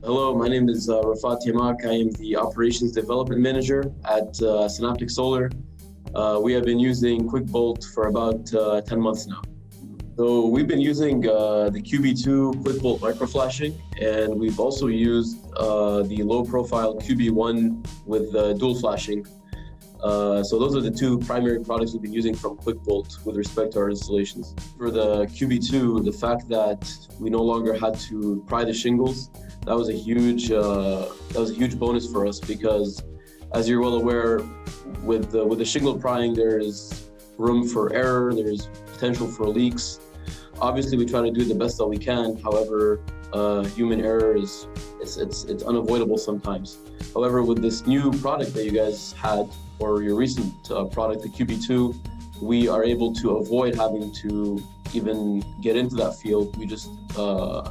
Hello, my name is Rafaat. I am the Operations Development Manager at Synaptic Solar. We have been using QuickBOLT for about 10 months now. So we've been using the QB2 QuickBOLT microflashing, and we've also used the low-profile QB1 with dual flashing. So those are the two primary products we've been using from QuickBOLT with respect to our installations. For the QB2, the fact that we no longer had to pry the shingles, that was a huge bonus for us, because as you're well aware, with the shingle prying, there's room for error, there's potential for leaks. Obviously, we try to do the best that we can. However, human error it's unavoidable sometimes. However, with this new product that you guys had, or your recent product, the QB2, we are able to avoid having to even get into that field. We just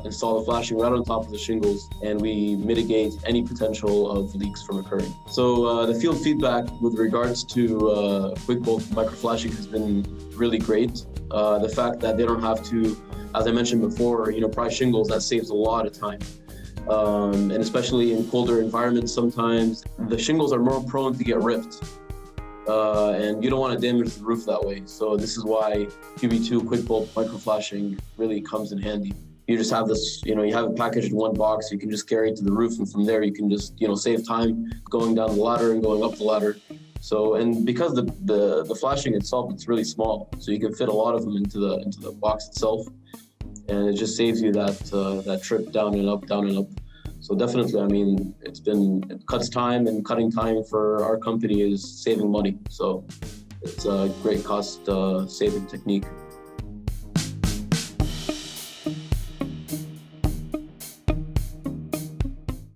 install the flashing right on top of the shingles, and we mitigate any potential of leaks from occurring. So the field feedback with regards to QuickBOLT microflashing has been really great. The fact that they don't have to, as I mentioned before, pry shingles, that saves a lot of time. And especially in colder environments, sometimes the shingles are more prone to get ripped. And you don't want to damage the roof that way. So this is why QB2 QuickBOLT microflashing really comes in handy. You just have this, you have it packaged in one box. You can just carry it to the roof, and from there you can just, save time going down the ladder and going up the ladder. So, and because the flashing itself, it's really small, so you can fit a lot of them into the box itself, and it just saves you that trip down and up, down and up. So definitely, it cuts time, and cutting time for our company is saving money. So it's a great cost saving technique.